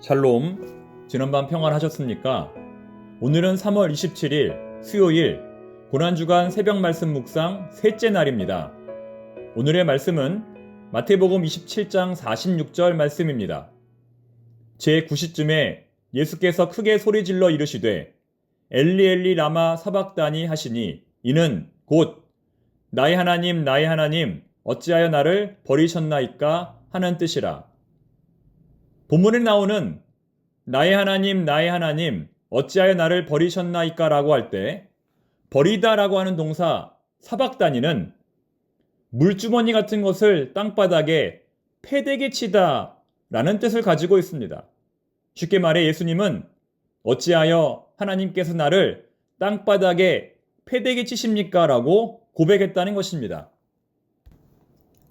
샬롬, 지난밤 평안하셨습니까? 오늘은 3월 27일 수요일 고난주간 새벽 말씀 묵상 셋째 날입니다. 오늘의 말씀은 마태복음 27장 46절 말씀입니다. 제9시쯤에 예수께서 크게 소리질러 이르시되 엘리 엘리 라마 사박다니 하시니 이는 곧 나의 하나님 나의 하나님 어찌하여 나를 버리셨나이까 하는 뜻이라. 본문에 나오는 나의 하나님 나의 하나님 어찌하여 나를 버리셨나이까 라고 할 때 버리다 라고 하는 동사 사박다니는 물주머니 같은 것을 땅바닥에 패대기 치다 라는 뜻을 가지고 있습니다. 쉽게 말해 예수님은 어찌하여 하나님께서 나를 땅바닥에 패대기 치십니까? 라고 고백했다는 것입니다.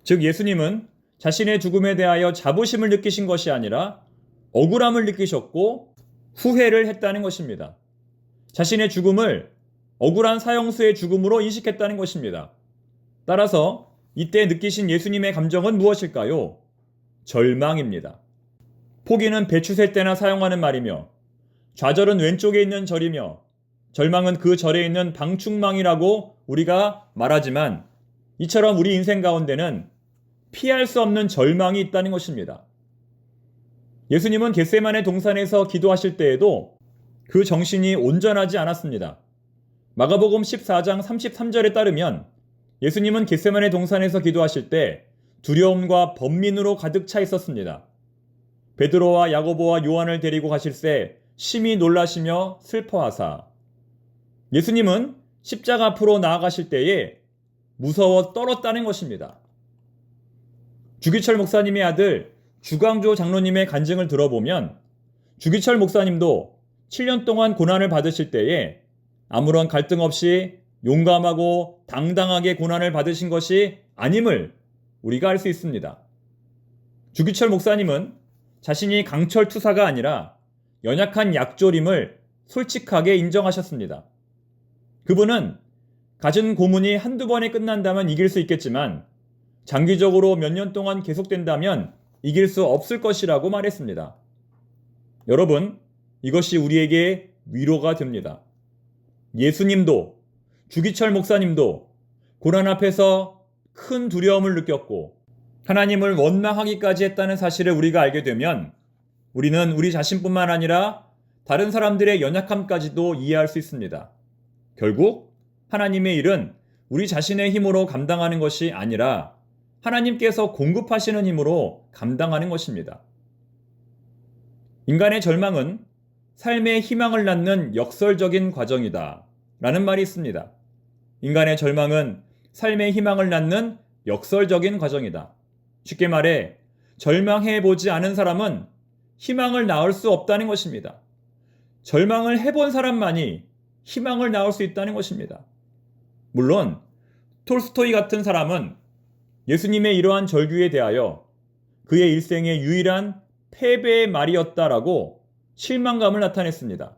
즉 예수님은 자신의 죽음에 대하여 자부심을 느끼신 것이 아니라 억울함을 느끼셨고 후회를 했다는 것입니다. 자신의 죽음을 억울한 사형수의 죽음으로 인식했다는 것입니다. 따라서 이때 느끼신 예수님의 감정은 무엇일까요? 절망입니다. 포기는 배추셀 때나 사용하는 말이며 좌절은 왼쪽에 있는 절이며 절망은 그 절에 있는 방충망이라고 우리가 말하지만 이처럼 우리 인생 가운데는 피할 수 없는 절망이 있다는 것입니다. 예수님은 겟세마네 동산에서 기도하실 때에도 그 정신이 온전하지 않았습니다. 마가복음 14장 33절에 따르면 예수님은 겟세마네 동산에서 기도하실 때 두려움과 번민으로 가득 차 있었습니다. 베드로와 야고보와 요한을 데리고 가실새 심히 놀라시며 슬퍼하사 예수님은 십자가 앞으로 나아가실 때에 무서워 떨었다는 것입니다. 주기철 목사님의 아들 주광조 장로님의 간증을 들어보면 주기철 목사님도 7년 동안 고난을 받으실 때에 아무런 갈등 없이 용감하고 당당하게 고난을 받으신 것이 아님을 우리가 알 수 있습니다. 주기철 목사님은 자신이 강철투사가 아니라 연약한 약졸임을 솔직하게 인정하셨습니다. 그분은 갖은 고문이 한두 번에 끝난다면 이길 수 있겠지만 장기적으로 몇 년 동안 계속된다면 이길 수 없을 것이라고 말했습니다. 여러분, 이것이 우리에게 위로가 됩니다. 예수님도 주기철 목사님도 고난 앞에서 큰 두려움을 느꼈고 하나님을 원망하기까지 했다는 사실을 우리가 알게 되면 우리는 우리 자신뿐만 아니라 다른 사람들의 연약함까지도 이해할 수 있습니다. 결국 하나님의 일은 우리 자신의 힘으로 감당하는 것이 아니라 하나님께서 공급하시는 힘으로 감당하는 것입니다. 인간의 절망은 삶의 희망을 낳는 역설적인 과정이다 라는 말이 있습니다. 인간의 절망은 삶의 희망을 낳는 역설적인 과정이다. 쉽게 말해 절망해보지 않은 사람은 희망을 낳을 수 없다는 것입니다. 절망을 해본 사람만이 희망을 낳을 수 있다는 것입니다. 물론 톨스토이 같은 사람은 예수님의 이러한 절규에 대하여 그의 일생의 유일한 패배의 말이었다라고 실망감을 나타냈습니다.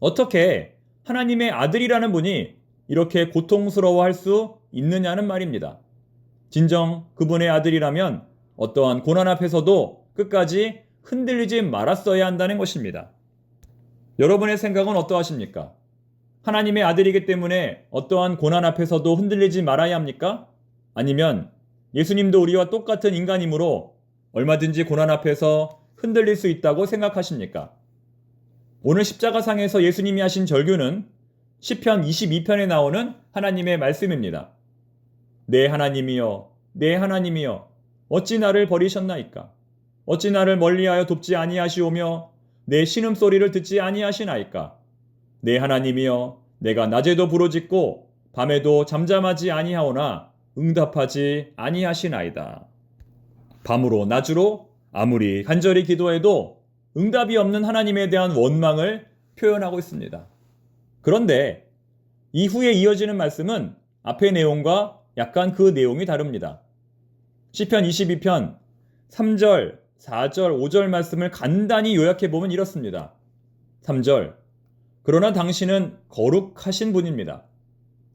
어떻게 하나님의 아들이라는 분이 이렇게 고통스러워할 수 있느냐는 말입니다. 진정 그분의 아들이라면 어떠한 고난 앞에서도 끝까지 흔들리지 말았어야 한다는 것입니다. 여러분의 생각은 어떠하십니까? 하나님의 아들이기 때문에 어떠한 고난 앞에서도 흔들리지 말아야 합니까? 아니면 예수님도 우리와 똑같은 인간이므로 얼마든지 고난 앞에서 흔들릴 수 있다고 생각하십니까? 오늘 십자가상에서 예수님이 하신 절규는 시편 22편에 나오는 하나님의 말씀입니다. 내 하나님이여 내 하나님이여 어찌 나를 버리셨나이까? 어찌 나를 멀리하여 돕지 아니하시오며 내 신음소리를 듣지 아니하시나이까? 내 하나님이여 내가 낮에도 부르짖고 밤에도 잠잠하지 아니하오나 응답하지 아니하시나이다. 밤으로 낮으로 아무리 간절히 기도해도 응답이 없는 하나님에 대한 원망을 표현하고 있습니다. 그런데 이후에 이어지는 말씀은 앞의 내용과 약간 그 내용이 다릅니다. 시편 22편 3절, 4절, 5절 말씀을 간단히 요약해보면 이렇습니다. 3절, 그러나 당신은 거룩하신 분입니다.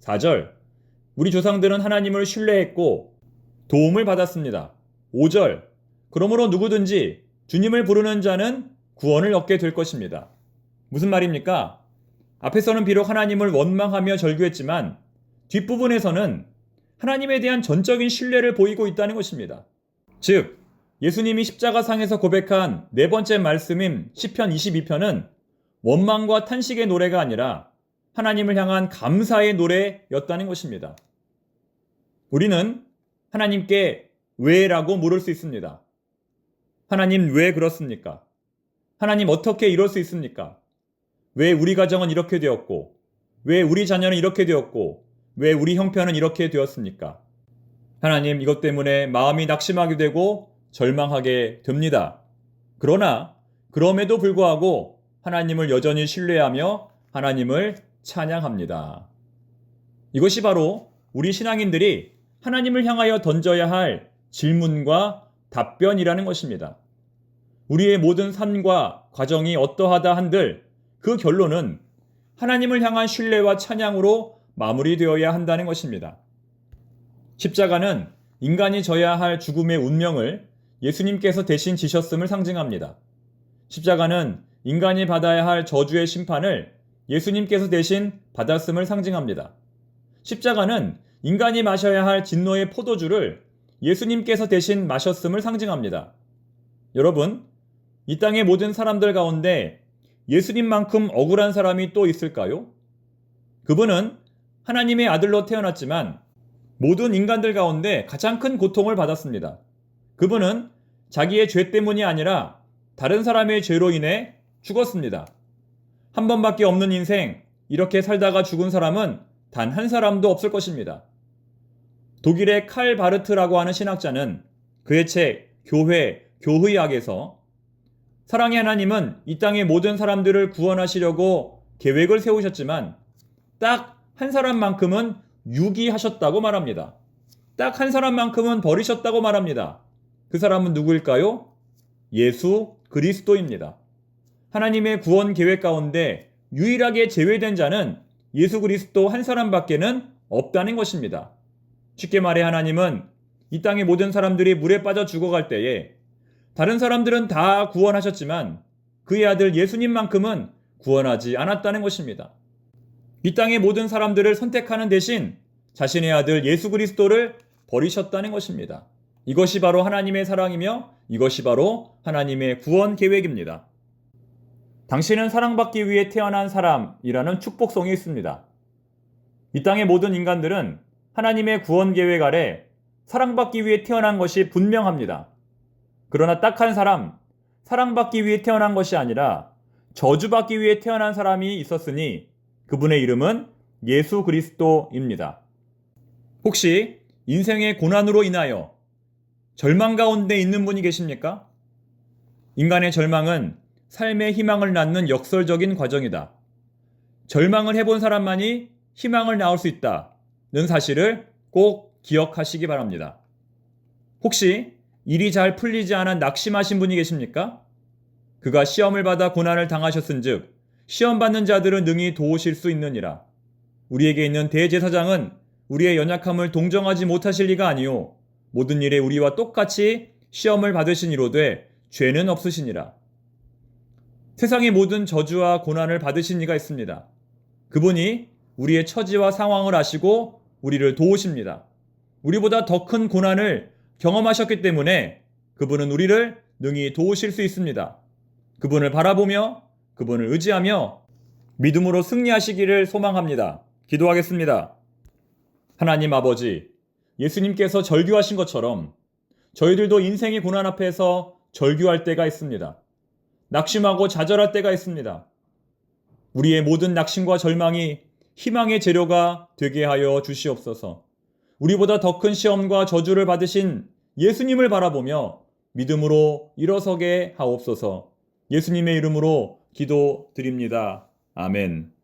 4절, 우리 조상들은 하나님을 신뢰했고 도움을 받았습니다. 5절, 그러므로 누구든지 주님을 부르는 자는 구원을 얻게 될 것입니다. 무슨 말입니까? 앞에서는 비록 하나님을 원망하며 절규했지만 뒷부분에서는 하나님에 대한 전적인 신뢰를 보이고 있다는 것입니다. 즉, 예수님이 십자가상에서 고백한 네 번째 말씀인 시편 22편은 원망과 탄식의 노래가 아니라 하나님을 향한 감사의 노래였다는 것입니다. 우리는 하나님께 왜라고 물을 수 있습니다. 하나님 왜 그렇습니까? 하나님 어떻게 이럴 수 있습니까? 왜 우리 가정은 이렇게 되었고, 왜 우리 자녀는 이렇게 되었고, 왜 우리 형편은 이렇게 되었습니까? 하나님 이것 때문에 마음이 낙심하게 되고 절망하게 됩니다. 그러나 그럼에도 불구하고 하나님을 여전히 신뢰하며 하나님을 찬양합니다. 이것이 바로 우리 신앙인들이 하나님을 향하여 던져야 할 질문과 답변이라는 것입니다. 우리의 모든 삶과 과정이 어떠하다 한들 그 결론은 하나님을 향한 신뢰와 찬양으로 마무리되어야 한다는 것입니다. 십자가는 인간이 져야 할 죽음의 운명을 예수님께서 대신 지셨음을 상징합니다. 십자가는 인간이 받아야 할 저주의 심판을 예수님께서 대신 받았음을 상징합니다. 십자가는 인간이 마셔야 할 진노의 포도주를 예수님께서 대신 마셨음을 상징합니다. 여러분, 이 땅의 모든 사람들 가운데 예수님만큼 억울한 사람이 또 있을까요? 그분은 하나님의 아들로 태어났지만 모든 인간들 가운데 가장 큰 고통을 받았습니다. 그분은 자기의 죄 때문이 아니라 다른 사람의 죄로 인해 죽었습니다. 한 번밖에 없는 인생, 이렇게 살다가 죽은 사람은 단 한 사람도 없을 것입니다. 독일의 칼 바르트라고 하는 신학자는 그의 책 교회, 교의학에서 사랑의 하나님은 이 땅의 모든 사람들을 구원하시려고 계획을 세우셨지만 딱 한 사람만큼은 유기하셨다고 말합니다. 딱 한 사람만큼은 버리셨다고 말합니다. 그 사람은 누구일까요? 예수 그리스도입니다. 하나님의 구원 계획 가운데 유일하게 제외된 자는 예수 그리스도 한 사람밖에는 없다는 것입니다. 쉽게 말해 하나님은 이 땅의 모든 사람들이 물에 빠져 죽어갈 때에 다른 사람들은 다 구원하셨지만 그의 아들 예수님만큼은 구원하지 않았다는 것입니다. 이 땅의 모든 사람들을 선택하는 대신 자신의 아들 예수 그리스도를 버리셨다는 것입니다. 이것이 바로 하나님의 사랑이며 이것이 바로 하나님의 구원 계획입니다. 당신은 사랑받기 위해 태어난 사람이라는 축복성이 있습니다. 이 땅의 모든 인간들은 하나님의 구원 계획 아래 사랑받기 위해 태어난 것이 분명합니다. 그러나 딱 한 사람, 사랑받기 위해 태어난 것이 아니라 저주받기 위해 태어난 사람이 있었으니 그분의 이름은 예수 그리스도입니다. 혹시 인생의 고난으로 인하여 절망 가운데 있는 분이 계십니까? 인간의 절망은 삶의 희망을 낳는 역설적인 과정이다. 절망을 해본 사람만이 희망을 낳을 수 있다는 사실을 꼭 기억하시기 바랍니다. 혹시 일이 잘 풀리지 않아 낙심하신 분이 계십니까? 그가 시험을 받아 고난을 당하셨은즉 시험 받는 자들은 능히 도우실 수 있느니라. 우리에게 있는 대제사장은 우리의 연약함을 동정하지 못하실 리가 아니요 모든 일에 우리와 똑같이 시험을 받으신 이로되 죄는 없으시니라. 세상의 모든 저주와 고난을 받으신 이가 있습니다. 그분이 우리의 처지와 상황을 아시고 우리를 도우십니다. 우리보다 더 큰 고난을 경험하셨기 때문에 그분은 우리를 능히 도우실 수 있습니다. 그분을 바라보며 그분을 의지하며 믿음으로 승리하시기를 소망합니다. 기도하겠습니다. 하나님 아버지, 예수님께서 절규하신 것처럼 저희들도 인생의 고난 앞에서 절규할 때가 있습니다. 낙심하고 좌절할 때가 있습니다. 우리의 모든 낙심과 절망이 희망의 재료가 되게 하여 주시옵소서. 우리보다 더 큰 시험과 저주를 받으신 예수님을 바라보며 믿음으로 일어서게 하옵소서. 예수님의 이름으로 기도드립니다. 아멘.